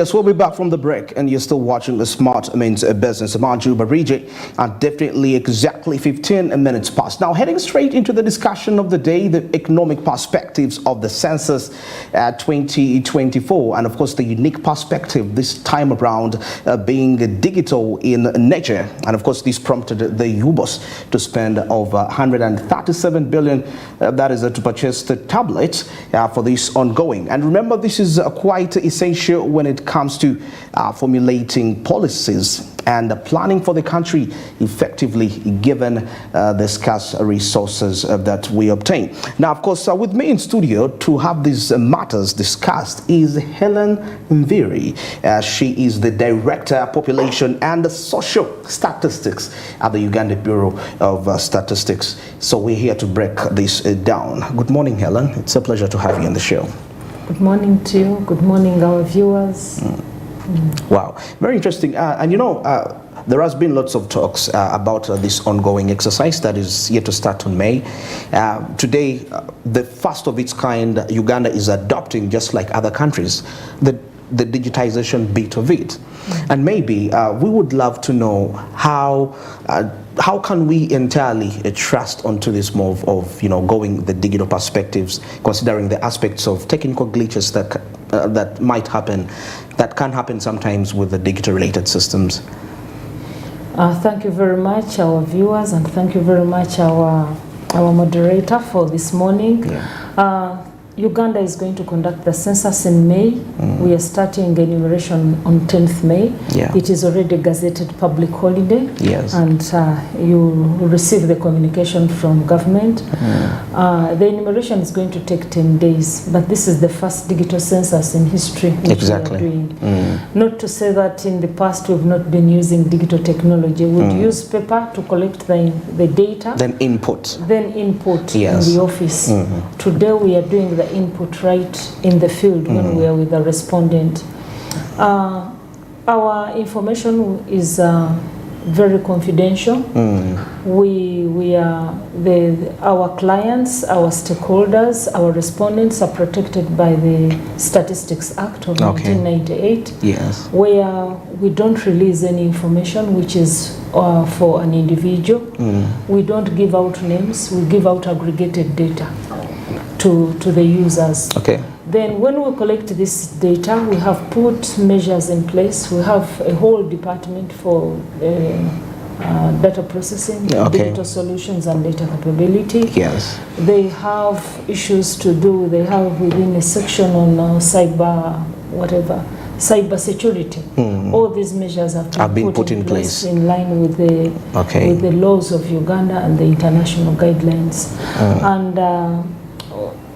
Yes, we'll be back from the break, and you're still watching the Smart Means Business. I'm Juba Rigi, and definitely exactly 15 minutes past. Now, heading straight into the discussion of the day, the economic perspectives of the Census 2024, and of course, the unique perspective this time around being digital in nature. And of course, this prompted the UBOS to spend over 137 billion, that is to purchase the tablets for this ongoing. And remember, this is quite essential when it comes to formulating policies and planning for the country effectively, given the scarce resources that we obtain. Now, of course, with me in studio to have these matters discussed is Helen Mviri. She is the Director, Population and Social Statistics at the Uganda Bureau of Statistics. So we're here to break this down. Good morning, Helen. It's a pleasure to have you on the show. Good morning to you. Good morning, our viewers. Wow, very interesting. And you know, there has been lots of talks about this ongoing exercise that is yet to start on May. Today, the first of its kind, Uganda is adopting, just like other countries, the digitization bit of it. And maybe we would love to know how can we entirely trust onto this move of, you know, going the digital perspectives, considering the aspects of technical glitches that might happen, that can happen sometimes with the digital related systems. Thank you very much, our viewers, and thank you very much, our moderator, for this morning. Yeah. Uganda is going to conduct the census in May. We are starting enumeration on 10th May. Yeah. It is already a gazetted public holiday. Yes. And you will receive the communication from government. The enumeration is going to take 10 days, but this is the first digital census in history which we are doing. Not to say that in the past we've not been using digital technology. We'd use paper to collect the data. Then input. Yes. In the office. Today we are doing the input right in the field when we are with the respondent. Our information is very confidential. We are our clients, our stakeholders, our respondents are protected by the Statistics Act of 1998. Yes. Where we don't release any information which is for an individual. We don't give out names. We give out aggregated data to the users. Okay. Then when we collect this data, we have put measures in place. We have a whole department for data processing, digital solutions and data capability. Yes. They have issues to do. They have within a section on cyber security. All these measures have been put in place in line with the laws of Uganda and the international guidelines. And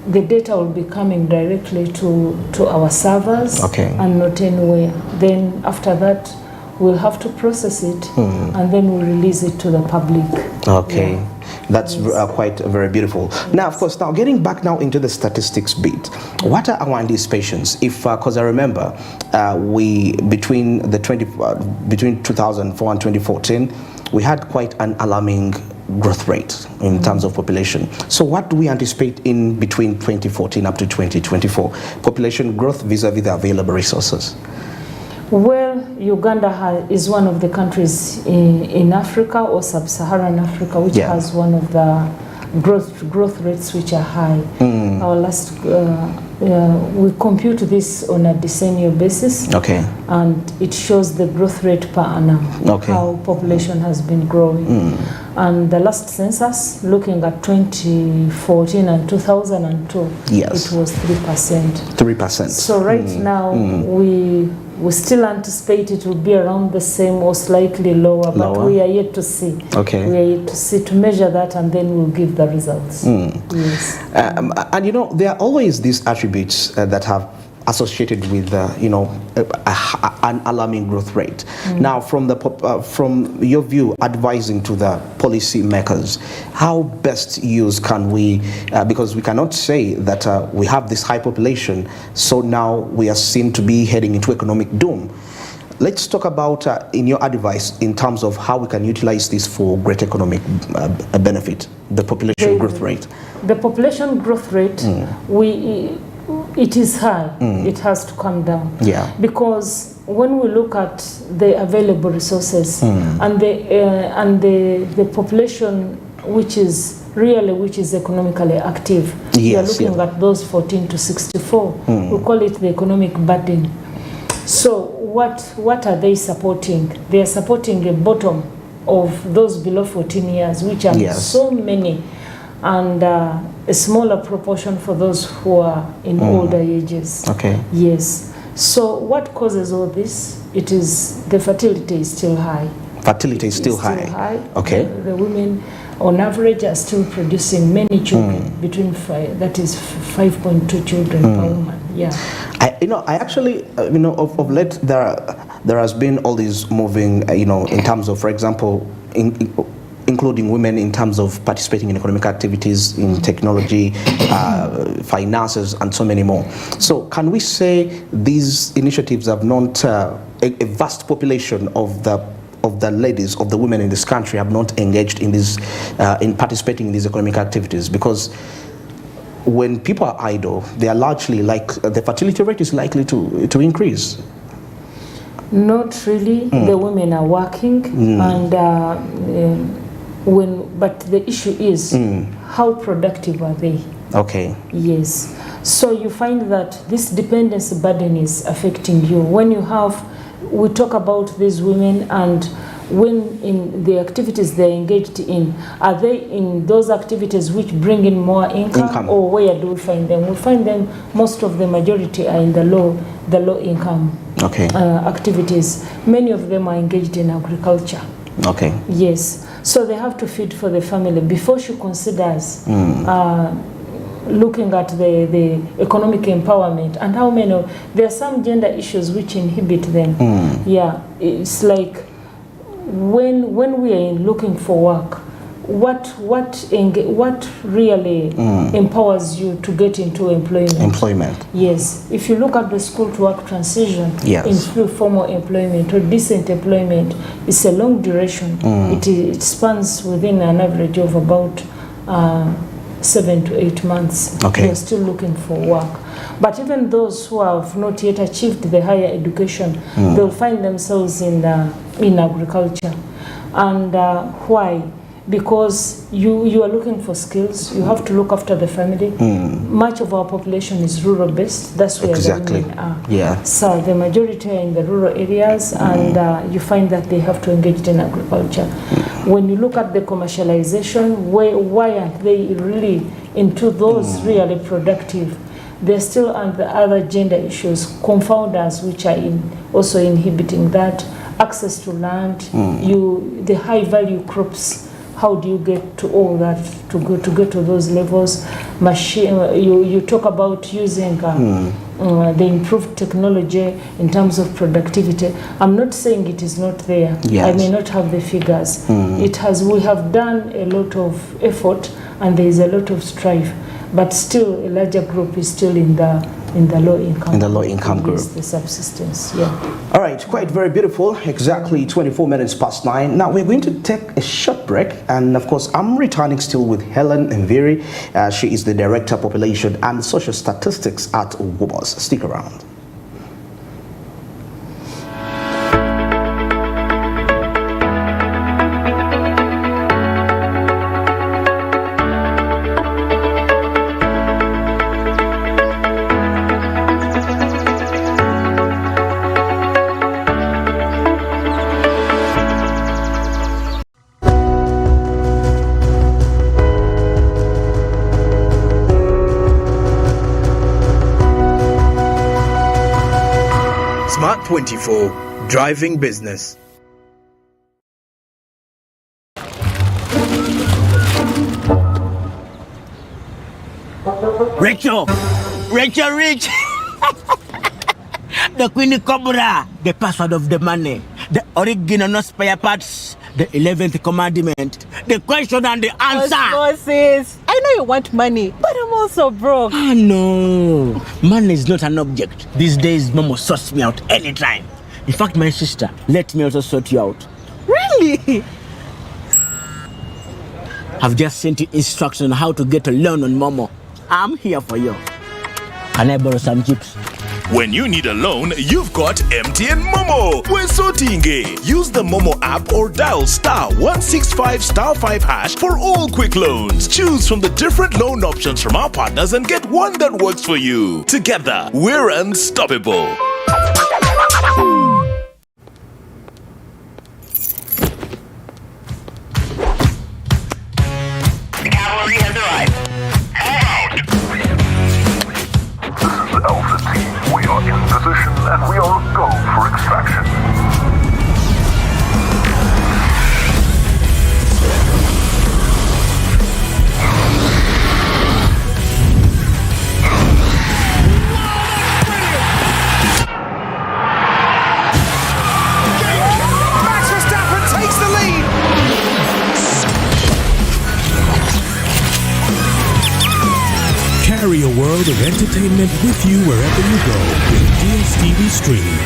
the data will be coming directly to our servers and not anywhere. Then after that, we'll have to process it and then we'll release it to the public. Okay. Yeah. That's quite very beautiful. Now, of course, now getting back now into the statistics bit, what are our anticipations? If, because I remember, between 2004 and 2014, we had quite an alarming growth rate in terms of population. So what do we anticipate in between 2014 up to 2024? Population growth vis-a-vis the available resources? Well, Uganda is one of the countries in Africa or sub-Saharan Africa which has one of the growth rates which are high. Our last we compute this on a decennial basis, and it shows the growth rate per annum, how population has been growing. And the last census, looking at 2014 and 2002, it was 3%. 3%. So right now we still anticipate it will be around the same or slightly lower, but we are yet to see. We are yet to see, to measure that, and then we'll give the results. Yes. And you know, there are always these attributes that have associated with, you know, an alarming growth rate. Now, from your view, advising to the policy makers, how best use can we, because we cannot say that we have this high population, so now we are seen to be heading into economic doom. Let's talk about, in your advice, in terms of how we can utilize this for great economic benefit, the population growth rate. The population growth rate, It is high. It has to come down. Yeah. Because when we look at the available resources and the population which is economically active, we are looking at those 14 to 64. We call it the economic burden. So what are they supporting? They are supporting a bottom of those below 14 years, which are so many, and a smaller proportion for those who are in older ages. Okay. Yes. So what causes all this? It is the fertility is still high. Fertility is still high. Okay. The women on average are still producing many children, between 5.2 children per woman. Yeah. I actually, of late there has been all these moving, in terms of, for example, including women in terms of participating in economic activities, in technology, finances, and so many more. So can we say these initiatives have not, a vast population of the ladies, of the women in this country have not engaged in this, in participating in these economic activities? Because when people are idle, they are largely the fertility rate is likely to increase. Not really. The women are working, and but the issue is how productive are they? Okay. Yes. So you find that this dependency burden is affecting you. When we talk about these women, and when in the activities they're engaged in, are they in those activities which bring in more income? Or where do we find them? We find them, most of the majority are in the low income activities. Many of them are engaged in agriculture. Okay. Yes. So they have to feed for the family before she considers looking at the economic empowerment and how many there are some gender issues which inhibit them. Yeah, it's like when we are looking for work, what really empowers you to get into employment? Yes. If you look at the school to work transition into formal employment or decent employment, it's a long duration. It spans within an average of about 7 to 8 months. Okay. They're still looking for work. But even those who have not yet achieved the higher education, they'll find themselves in agriculture. And why? Because you are looking for skills, you have to look after the family. Much of our population is rural based, that's where the women are. Yeah. So the majority are in the rural areas, and you find that they have to engage in agriculture. When you look at the commercialization, why aren't they really into those really productive? They're still under other gender issues, confounders, which are also inhibiting that. Access to land, the high value crops. How do you get to all that to get to those levels? You talk about using the improved technology in terms of productivity. I'm not saying it is not there. Yes. I may not have the figures. We have done a lot of effort, and there is a lot of strife, but still a larger group is still in the low income. In the low income group. The subsistence, yeah. All right, quite very beautiful. Exactly 24 minutes past 9. Now we're going to take a short break, and of course I'm returning still with Helen Mviri. She is the Director of Population and Social Statistics at WOBOS. Stick around. Smart 24, driving business. Rachel Rich. The Queen Cobra, the password of the money, the original no spare parts, the 11th commandment, the question and the answer. Osmosis. I know you want money, but I'm also broke. Ah, no. Money is not an object. These days, Momo sorts me out anytime. In fact, my sister, let me also sort you out. Really? I've just sent you instructions on how to get a loan on Momo. I'm here for you. Can I borrow some chips? When you need a loan, you've got MTN Momo. We're so tingy. Use the Momo app or dial *165*5# for all quick loans. Choose from the different loan options from our partners and get one that works for you. Together, we're unstoppable. The cavalry has arrived. Alpha Team, we are in position and we are go for extraction. Max Verstappen takes the lead. Carry a world of entertainment with you wherever you go with DSTV Stream.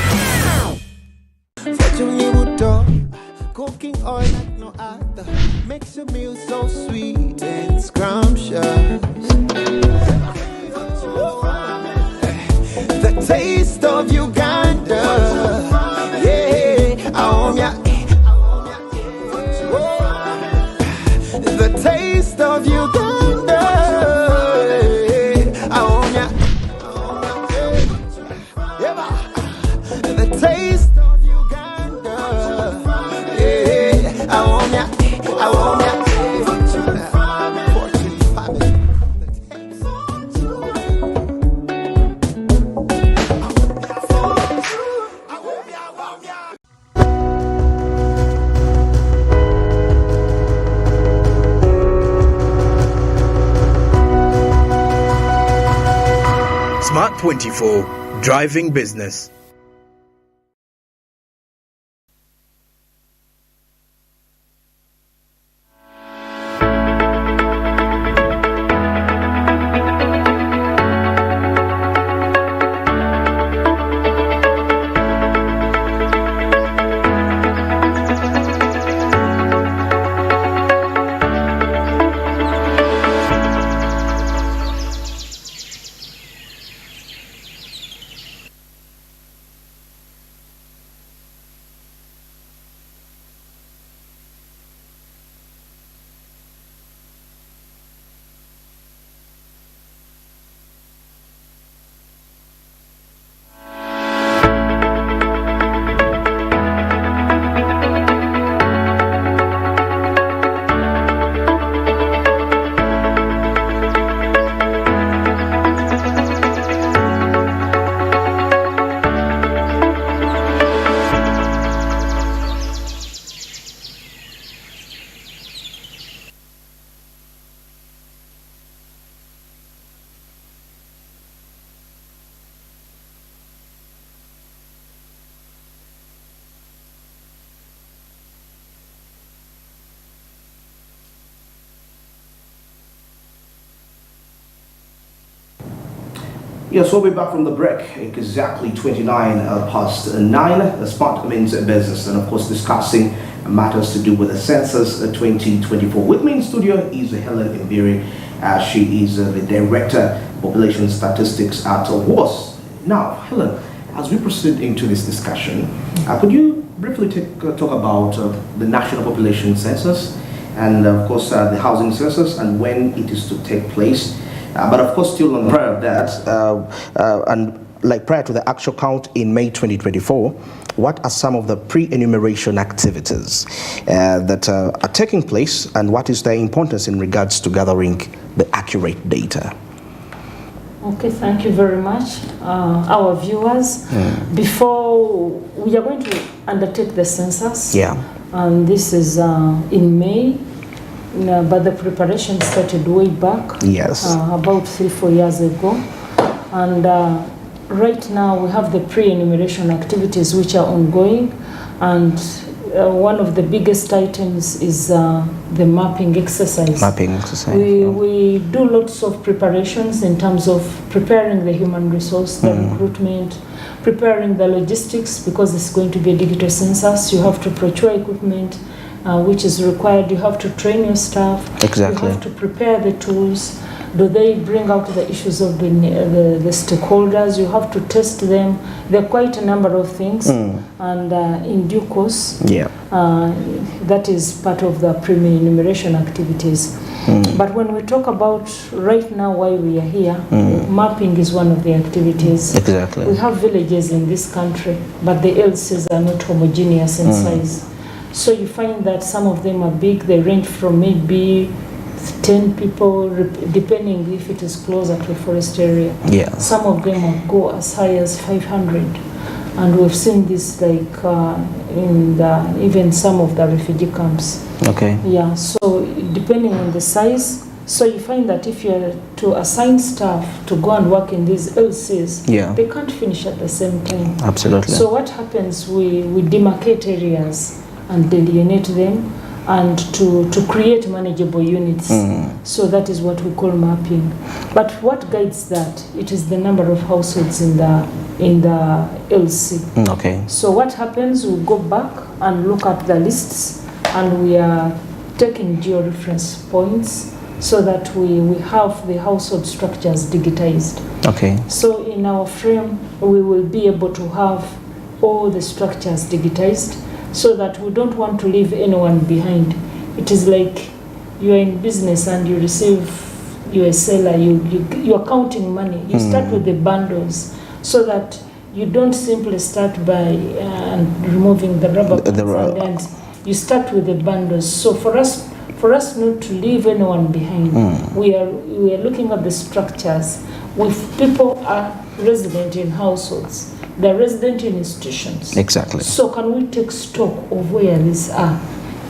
Cooking oil like no other makes your meal so sweet and scrumptious. The taste of Uganda, yeah, the taste of Uganda. The taste of Uganda. Yeah, I want ya. Smart 24, driving business. Yes, we'll be back from the break. Exactly 29 past 9. Smart means business, and of course discussing matters to do with the Census 2024. With me in studio is Helen Mbiri. She is the Director Population Statistics at WAS. Now, Helen, as we proceed into this discussion, could you briefly talk about the National Population Census and of course the Housing Census and when it is to take place? But of course, still on the prior of that, and like prior to the actual count in May 2024, what are some of the pre-enumeration activities that are taking place, and what is their importance in regards to gathering the accurate data? Okay, thank you very much. Our viewers, before we are going to undertake the census, and this is in May. But the preparation started way back, about 3-4 years ago, and right now we have the pre-enumeration activities which are ongoing, and one of the biggest items is the mapping exercise. We do lots of preparations in terms of preparing the human resource, the recruitment, preparing the logistics, because it's going to be a digital census. You have to procure equipment which is required. You have to train your staff. You have to prepare the tools. Do they bring out the issues of the stakeholders? You have to test them. There are quite a number of things, and in due course, that is part of the pre-enumeration activities. But when we talk about right now why we are here, mapping is one of the activities. Exactly. We have villages in this country, but the LCs are not homogeneous in size. So you find that some of them are big. They range from maybe 10 people, depending if it is closer to a forest area. Yeah. Some of them will go as high as 500. And we've seen this like in even some of the refugee camps. Okay. Yeah, so depending on the size, so you find that if you're to assign staff to go and work in these LCs, they can't finish at the same time. Absolutely. So what happens, we demarcate areas and delineate them and to create manageable units. So that is what we call mapping. But what guides that? It is the number of households in the LC. Okay. So what happens, we go back and look at the lists, and we are taking georeference points so that we have the household structures digitized. Okay. So in our frame, we will be able to have all the structures digitized, so that we don't want to leave anyone behind. It is like you are in business and you receive, you're a seller, you are counting money. You start with the bundles, so that you don't simply start by removing the rubber bands, and you start with the bundles. So for us not to leave anyone behind, we are looking at the structures. If people are resident in households, they're resident in institutions. Exactly. So can we take stock of where these are?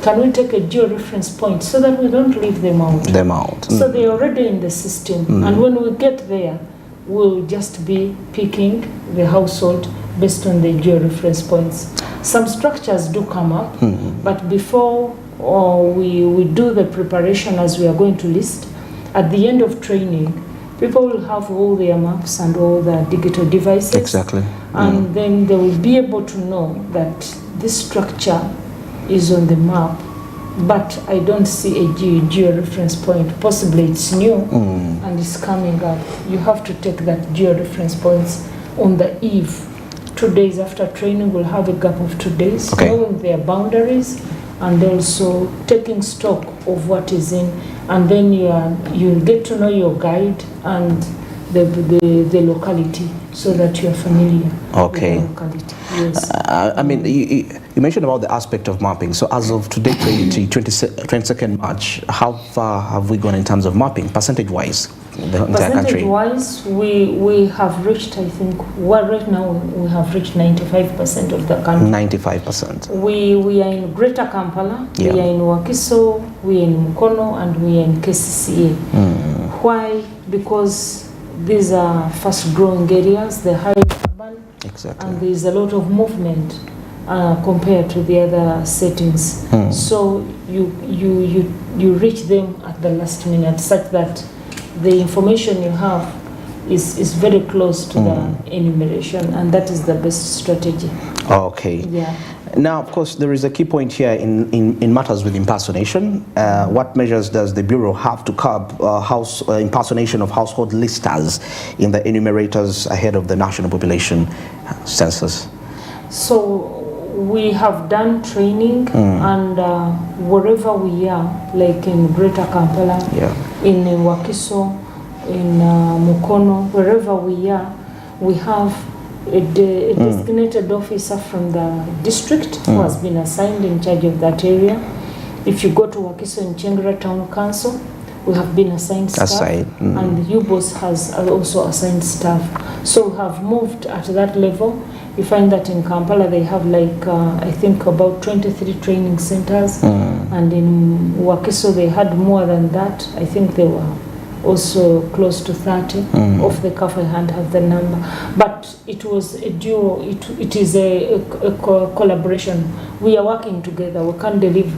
Can we take a georeference point so that we don't leave them out? So they're already in the system. And when we get there, we'll just be picking the household based on the georeference points. Some structures do come up, but before we do the preparation as we are going to list, at the end of training, people will have all their maps and all the digital devices. Exactly. And then they will be able to know that this structure is on the map, but I don't see a georeference point. Possibly it's new and it's coming up. You have to take that georeference points on the eve. 2 days after training, we'll have a gap of 2 days, knowing their boundaries and also taking stock of what is in. And then you'll get to know your guide and the locality, so that you're familiar with the locality. Yes. I mean, you mentioned about the aspect of mapping. So as of today, 22nd March, how far have we gone in terms of mapping, percentage-wise, the entire country? Percentage-wise, we have reached, I think, right now we have reached 95% of the country. 95%. We are in Greater Kampala, we are in Wakiso, we are in Mukono, and we are in KCCA. Why? Because these are fast-growing areas, they're high urban, and there's a lot of movement compared to the other settings. So you reach them at the last minute, such that the information you have is very close to the enumeration, and that is the best strategy. Okay. Yeah. Now, of course, there is a key point here in matters with impersonation. What measures does the Bureau have to curb impersonation of household listers in the enumerators ahead of the national population census? So we have done training, and wherever we are, like in Greater Kampala, in Wakiso, in Mukono, wherever we are, we have a designated officer from the district who has been assigned in charge of that area. If you go to Wakiso in Chengra Town Council, we have been assigned staff, and UBOS has also assigned staff. So we have moved at that level. You find that in Kampala they have like, I think about 23 training centers, and in Wakiso they had more than that. I think they were also close to 30. Off the cuff I can't have the number, but it was a duo. It is a collaboration. We are working together. We can't deliver.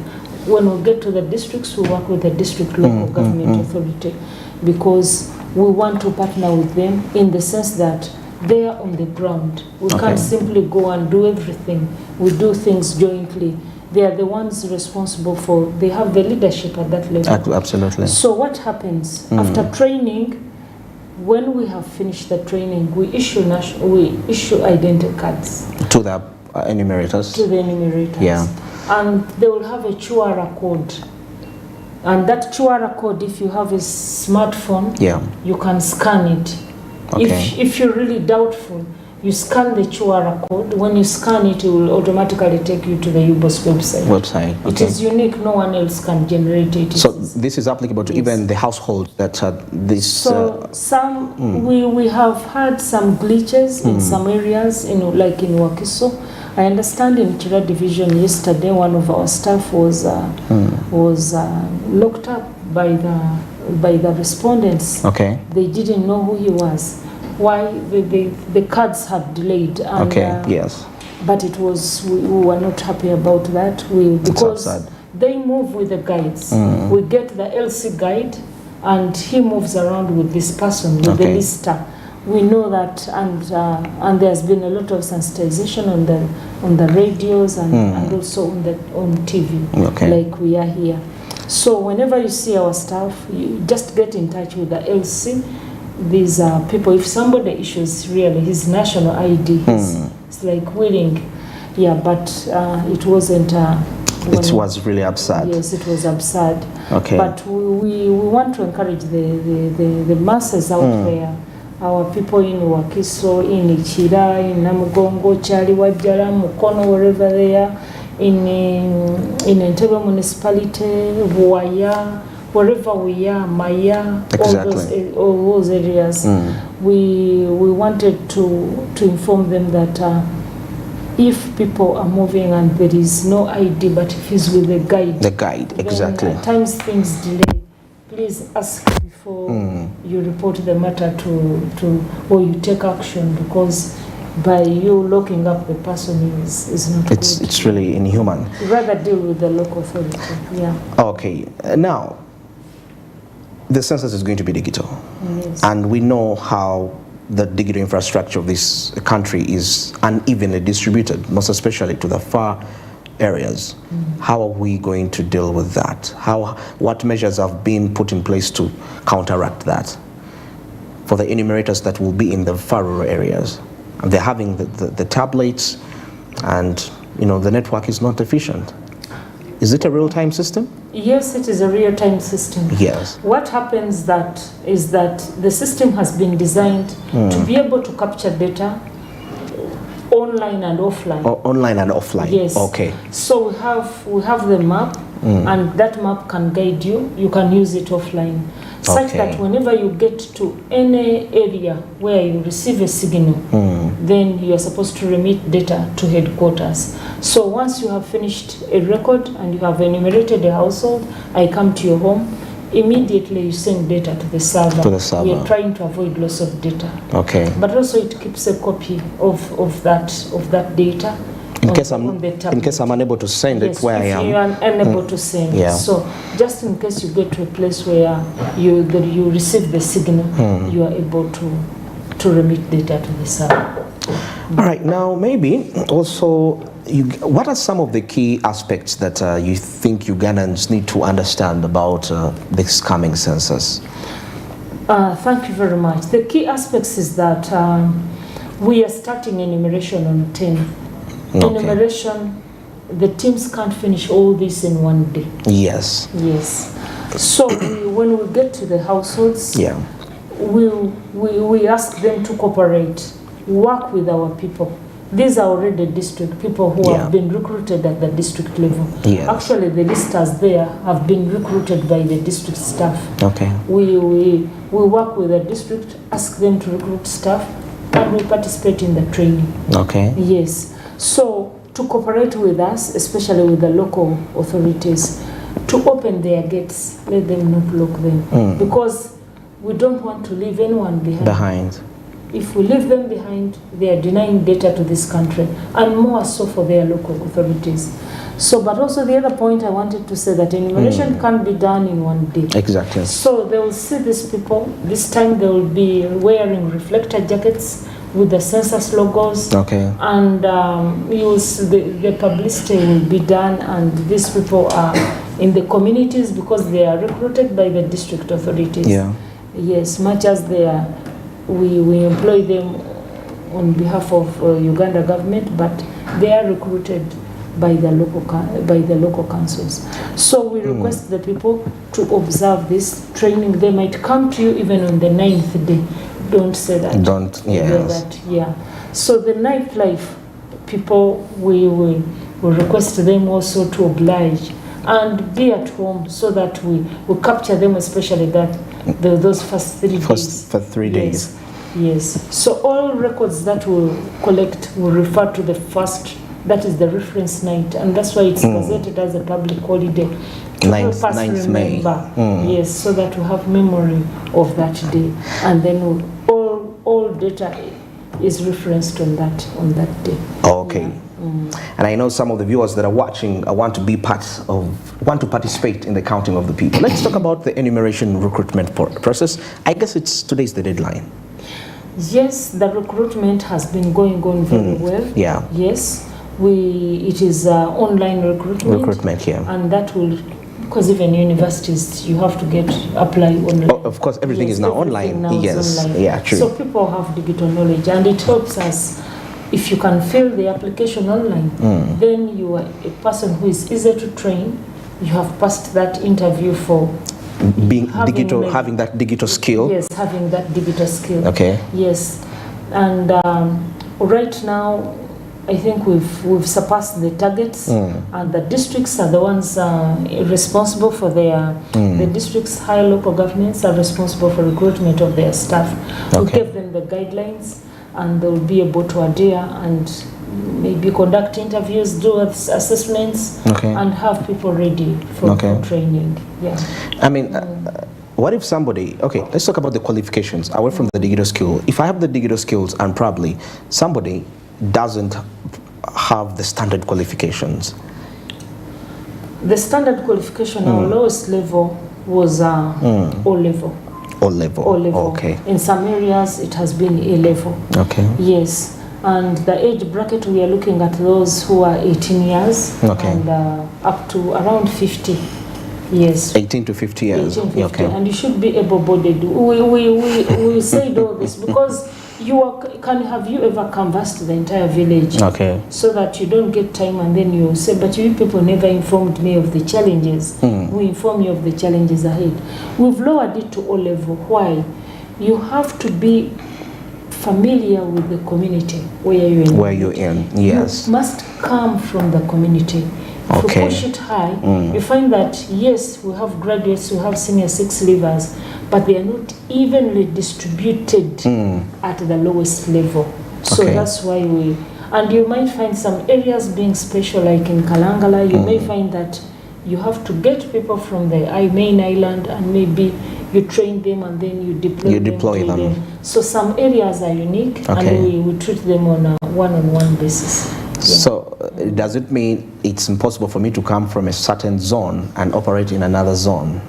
When we get to the districts, we work with the district local government authority, because we want to partner with them in the sense that they are on the ground. We can't simply go and do everything. We do things jointly. they are the ones responsible for, they have the leadership at that level. Absolutely. So what happens after training? When we have finished the training, we issue identity cards to the enumerators. To the enumerators. Yeah. And they will have a QR code. And that QR code, if you have a smartphone, you can scan it. Okay. If you're really doubtful, you scan the QR code. When you scan it, it will automatically take you to the UBOS website. Okay. It is unique. No one else can generate it. So this is applicable to even the households that this... So we have had some glitches in some areas, like in Wakiso. I understand in Chira Division yesterday, one of our staff was locked up by the respondents. Okay. They didn't know who he was. Why the cards had delayed. And, yes. But it was we were not happy about that. Because they move with the guides. We get the LC guide, and he moves around with this person, with the lister. We know that, and there's been a lot of sensitization on the radios and also on TV, like we are here. So whenever you see our staff, you just get in touch with the LC. These are people, if somebody issues really his national ID, it's like willing, but it wasn't. It was really absurd. Yes, it was absurd. Okay. But we want to encourage the masses out there. Our people in Wakiso, in Ichira, in Namugongo, Chali, Wajara, Mukono, wherever they are, in Entebbe municipality, Buaya, wherever we are, Maya, all those areas. We wanted to inform them that if people are moving and there is no ID, but if he's with the guide. The guide, exactly. At times things delay. Please ask before you report the matter or you take action, because by you locking up the person is not good. It's really inhuman. Rather deal with the local authority. Yeah. Okay. Now, the census is going to be digital. Yes. And we know how the digital infrastructure of this country is unevenly distributed, most especially to the far areas. How are we going to deal with that? What measures have been put in place to counteract that for the enumerators that will be in the far rural areas? They're having the tablets, and the network is not efficient. Is it a real-time system? Yes, it is a real-time system. Yes. What happens is that the system has been designed to be able to capture data online and offline. Online and offline. Yes. Okay. So we have the map, and that map can guide you. You can use it offline, such that whenever you get to any area where you receive a signal, then you are supposed to remit data to headquarters. So once you have finished a record and you have enumerated a household, I come to your home. Immediately you send data to the server. We are trying to avoid loss of data. Okay. But also it keeps a copy of that data. In case I'm unable to send it where I am. If you are unable to send. Yeah. So just in case you get to a place where you receive the signal, you are able to remit data to the server. All right. Now maybe also, what are some of the key aspects that you think Ugandans need to understand about this coming census? Thank you very much. The key aspects is that we are starting enumeration on 10. Enumeration, the teams can't finish all this in one day. Yes. Yes. So when we get to the households, we ask them to cooperate, work with our people. These are already district people who have been recruited at the district level. Yes. Actually, the listers there have been recruited by the district staff. Okay. We work with the district, ask them to recruit staff, and we participate in the training. Okay. Yes. So to cooperate with us, especially with the local authorities, to open their gates, let them not lock them, because we don't want to leave anyone behind. If we leave them behind, they are denying data to this country, and more so for their local authorities. So, but also the other point I wanted to say that enumeration can't be done in one day. Exactly. So they will see these people. This time they will be wearing reflector jackets with the census logos. Okay. And the publicity will be done, and these people are in the communities because they are recruited by the district authorities. Yeah. Yes, much as they are, we employ them on behalf of Uganda government, but they are recruited by the local councils. So we request the people to observe this training. They might come to you even on the 9th day. Don't say that. Don't, yes. That, yeah. So the nightlife people, we request them also to oblige and be at home so that we capture them, especially those first 3 days. For 3 days. Yes. So all records that we'll collect will refer to the first, that is the reference night, and that's why it's gazetted as a public holiday. 9th May. Yes, so that we have memory of that day, and then all data is referenced on that day. Okay. Yeah. And I know some of the viewers that are watching want to participate in the counting of the people. Let's talk about the enumeration recruitment process. I guess today's the deadline. Yes, the recruitment has been going on very well. Yeah. Yes, it is online recruitment. Yeah. And that will, because even universities, you have to apply online. Oh, of course, everything is now online. Yes, online. Yeah, true. So people have digital knowledge, and it helps us. If you can fill the application online, then you are a person who is easy to train. You have passed that interview for having that digital skill. Yes, having that digital skill. Okay. Yes, and right now, I think we've surpassed the targets, and the districts are the ones responsible for the districts. Higher local governments are responsible for recruitment of their staff. Okay. We give them the guidelines, and they will be able to adhere and maybe conduct interviews, do assessments, and have people ready for training. Yeah. I mean, what if somebody, let's talk about the qualifications away from the digital skill. If I have the digital skills and probably somebody doesn't have the standard qualifications. The standard qualification, our lowest level was O level. O level. O level. Okay. In some areas, it has been A level. Okay. Yes. And the age bracket, we are looking at those who are 18 years and up to around 50 years. 18 to 50 years. 18 to 50. And you should be able-bodied. We said all this because have you ever canvassed the entire village? Okay. So that you don't get time and then you say, but you people never informed me of the challenges. We inform you of the challenges ahead. We've lowered it to O level. Why? You have to be familiar with the community where you're in. Yes. You must come from the community. If you push it high, you find that, yes, we have graduates, we have senior 6 leavers, but they are not evenly distributed at the lowest level. So that's why and you might find some areas being special, like in Kalangala, you may find that you have to get people from the main island and maybe you train them and then you deploy them. So some areas are unique and we treat them on a one-on-one basis. Yeah. So does it mean it's impossible for me to come from a certain zone and operate in another zone?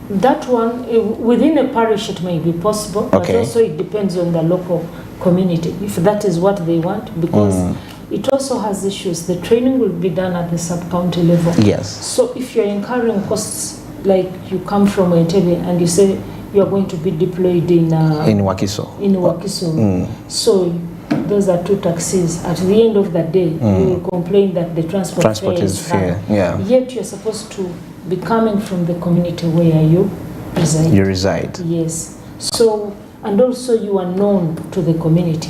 That one, within a parish it may be possible, but also it depends on the local community, if that is what they want, because it also has issues. The training will be done at the sub-county level. Yes. So if you're incurring costs, like you come from Entebbe and you say you're going to be deployed in Wakiso. In Wakiso. So those are 2 taxis. At the end of the day, you will complain that the transport fare is fair. Yeah. Yet you're supposed to be coming from the community where you reside. You reside. Yes. So, and also you are known to the community.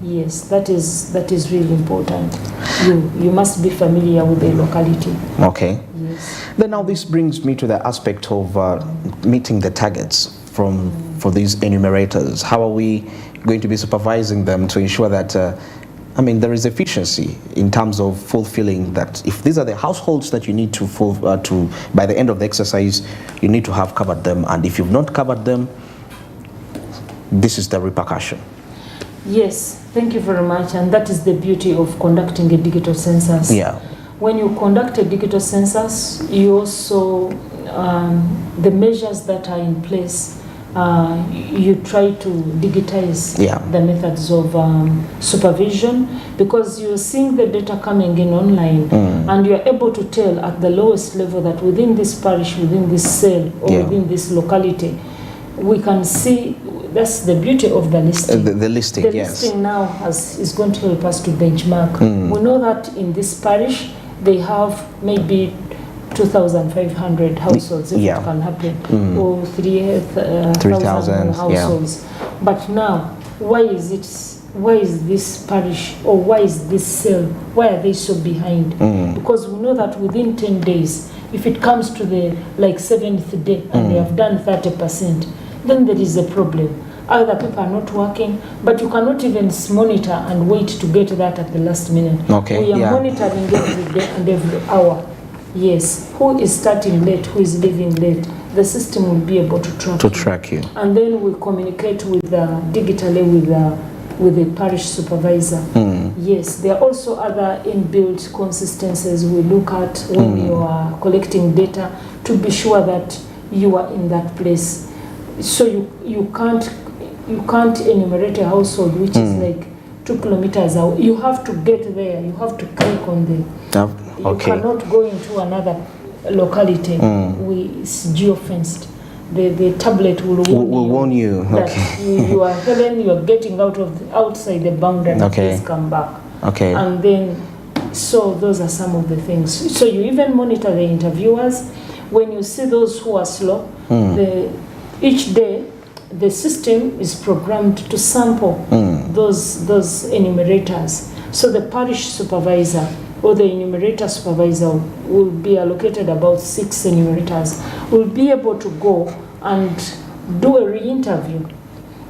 Yes, that is really important. You must be familiar with the locality. Okay. Yes. Then now this brings me to the aspect of meeting the targets for these enumerators. How are we going to be supervising them to ensure that there is efficiency in terms of fulfilling that? If these are the households that you need to by the end of the exercise, you need to have covered them, and if you've not covered them, this is the repercussion. Yes, thank you very much, and that is the beauty of conducting a digital census. Yeah. When you conduct a digital census, you also the measures that are in place you try to digitize the methods of supervision, because you're seeing the data coming in online, and you're able to tell at the lowest level that within this parish, within this cell, or within this locality, we can see. That's the beauty of the listing. The listing, the listing now is going to help us to benchmark. We know that in this parish, they have maybe 2,500 households, if it can happen, or 3,000 households. But now, why is this parish, or why is this cell, why are they so behind? Because we know that within 10 days, if it comes to the 7th day and they have done 30%, then there is a problem. Either people are not working, but you cannot even monitor and wait to get that at the last minute. We are monitoring every day and every hour. Yes, who is starting late, who is leaving late, the system will be able to track you. And then we communicate with digitally with the parish supervisor. Yes, there are also other inbuilt consistencies we look at when you are collecting data to be sure that you are in that place. So you can't enumerate a household which is like 2 kilometers out. You have to get there. You have to click on the. You cannot go into another locality. It's geofenced. The tablet will warn you that you are Helen. You are getting outside the boundary. Please come back. And then, so those are some of the things. So you even monitor the interviewers. When you see those who are slow, each day the system is programmed to sample those enumerators. So the parish supervisor or the enumerator supervisor will be allocated about 6 enumerators, will be able to go and do a re-interview.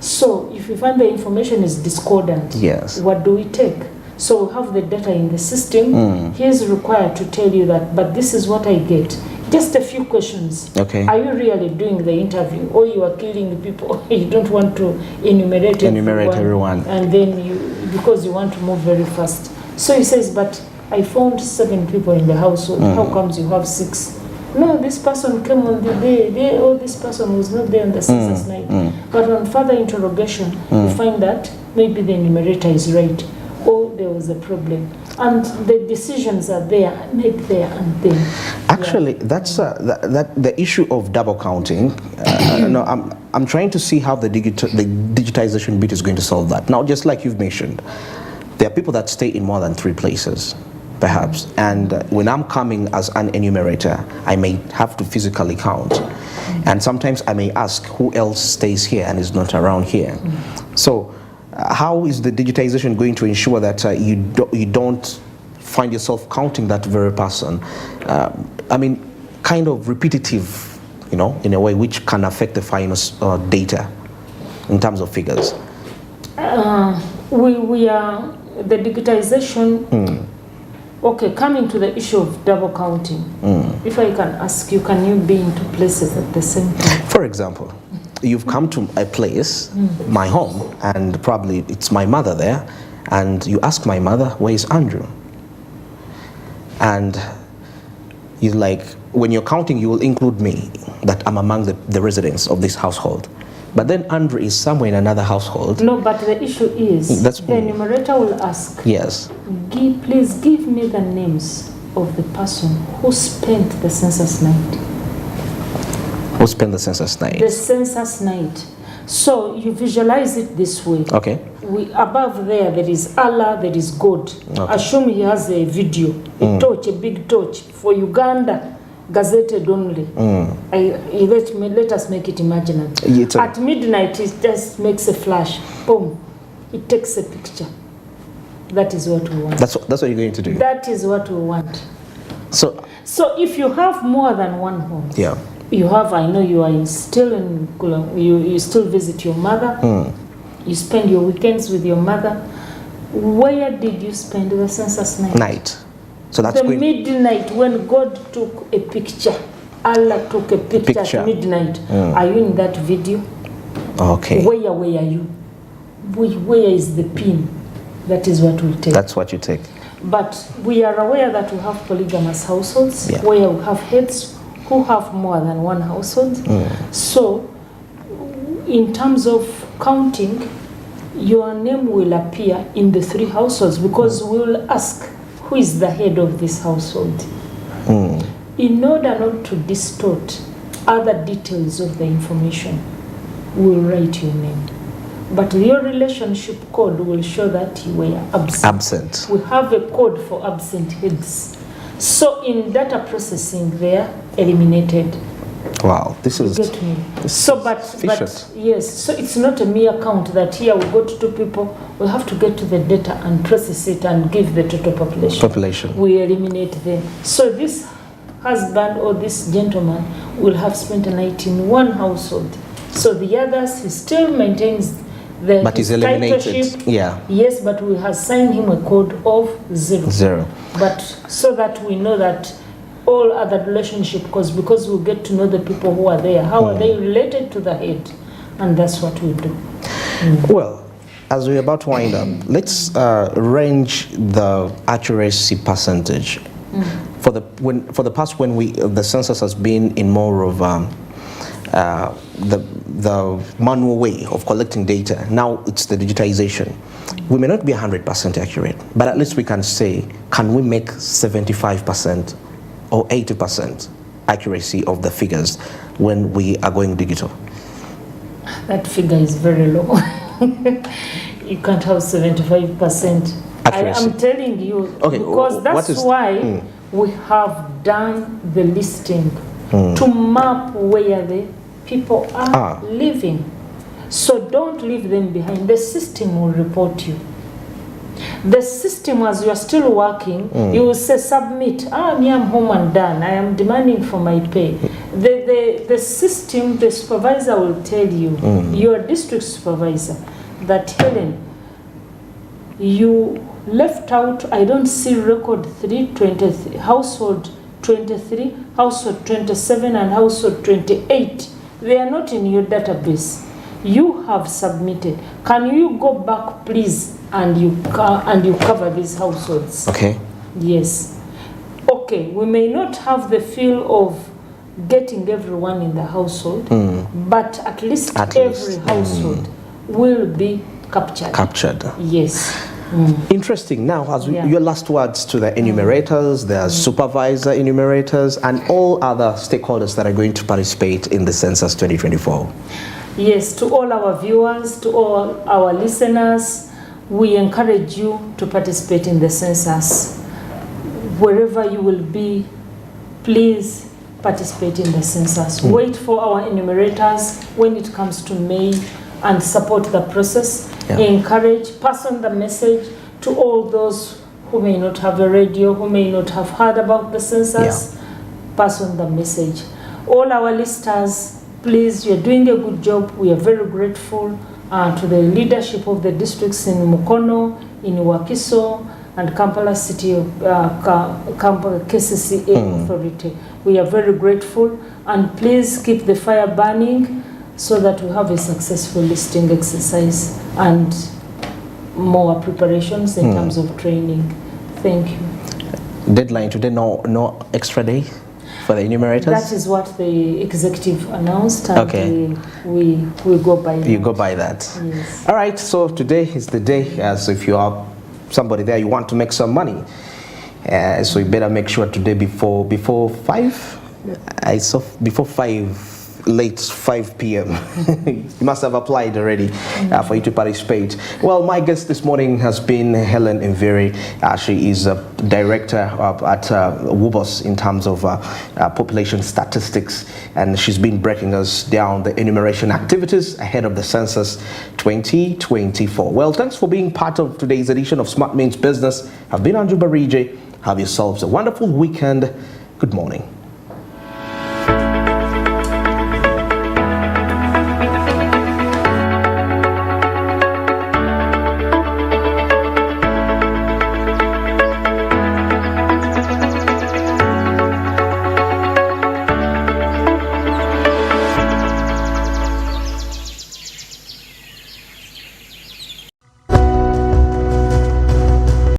So if you find the information is discordant, what do we take? So we have the data in the system. He is required to tell you that, but this is what I get. Just a few questions. Are you really doing the interview, or you are killing the people? You don't want to enumerate everyone. And then because you want to move very fast. So he says, but I found 7 people in the household. How comes you have 6? No, this person came on the day, or this person was not there on the census night. But on further interrogation, you find that maybe the enumerator is right, or there was a problem. And the decisions are there, made there and then. Actually, that's the issue of double counting. No, I'm trying to see how the digitization bit is going to solve that. Now, just like you've mentioned, there are people that stay in more than 3 places, perhaps. And when I'm coming as an enumerator, I may have to physically count. And sometimes I may ask who else stays here and is not around here. So how is the digitization going to ensure that you don't find yourself counting that very person? I mean, kind of repetitive, in a way which can affect the final data in terms of figures. We are the digitization. Okay, coming to the issue of double counting. If I can ask you, can you be in 2 places at the same time? For example, you've come to a place, my home, and probably it's my mother there, and you ask my mother, where is Andrew? And you're like, when you're counting, you will include me, that I'm among the residents of this household. But then Andrew is somewhere in another household. No, but the issue is, the enumerator will ask, please give me the names of the person who spent the census night. Who spent the census night? The census night. So you visualize it this way. Above there is Allah, there is God. Assume he has a video, a torch, a big torch for Uganda, gazetted only. Let us make it imaginary. At midnight, it just makes a flash. Boom. It takes a picture. That is what we want. That's what you're going to do. That is what we want. So if you have more than one home, you have, I know you are still in Kulam, you still visit your mother, you spend your weekends with your mother. Where did you spend the census night? So that's the midnight when God took a picture. Allah took a picture at midnight. Are you in that video? Where are you? Where is the pin? That is what we take. That's what you take. But we are aware that we have polygamous households where we have heads who have more than one household. So in terms of counting, your name will appear in the 3 households because we will ask who is the head of this household. In order not to distort other details of the information, we'll write your name. But your relationship code will show that you were absent. We have a code for absent heads. So in data processing, they are eliminated. Wow, this is get me. So, but yes, so it's not a mere count that here we got 2 people. We have to get to the data and process it and give the total population. We eliminate them. So this husband or this gentleman will have spent a night in 1 household. So the others, he still maintains the but he's eliminated. Yeah. Yes, but we have signed him a code of 0. But so that we know that all other relationship, because we get to know the people who are there. How are they related to the head? And that's what we do. Well, as we're about to wind up, let's range the accuracy percentage. For the past, when the census has been in more of the manual way of collecting data. Now it's the digitization. We may not be 100% accurate, but at least we can say, can we make 75% or 80% accuracy of the figures when we are going digital? That figure is very low. You can't have 75% accuracy. I'm telling you, okay, because that's why we have done the listing to map where the people are living. So don't leave them behind. The system will report you. The system, as you are still working, you will say, submit. Me, I'm home and done. I am demanding for my pay. The system, the supervisor will tell you, your district supervisor, that Helen, you left out, I don't see record 323, household 23, household 27, and household 28. They are not in your database. You have submitted. Can you go back, please, and you cover these households? Okay. Yes. Okay. We may not have the feel of getting everyone in the household, but at least every household will be captured. Yes. Interesting. Now, as your last words to the enumerators, the supervisor enumerators, and all other stakeholders that are going to participate in the Census 2024. Yes, to all our viewers, to all our listeners, we encourage you to participate in the census. Wherever you will be, please participate in the census. Wait for our enumerators when it comes to May and support the process. Encourage, pass on the message to all those who may not have a radio, who may not have heard about the census. Pass on the message. All our listeners, please, you're doing a good job. We are very grateful to the leadership of the districts in Mukono, in Wakiso, and Kampala City of Kampala KCCA Authority. We are very grateful, and please keep the fire burning so that we have a successful listing exercise and more preparations in terms of training. Thank you. Deadline today, no extra day for the enumerators? That is what the executive announced, and we go by that. You go by that. Yes. All right, so today is the day, as if you are somebody there, you want to make some money. So you better make sure today before 5? I saw before 5, late 5 p.m. You must have applied already for you to participate. Well, my guest this morning has been Helen Mviri. She is a director at WUBOS in terms of population statistics, and she's been breaking us down the enumeration activities ahead of the census 2024. Well, thanks for being part of today's edition of Smart Means Business. I've been Anju Barije. Have yourselves a wonderful weekend. Good morning.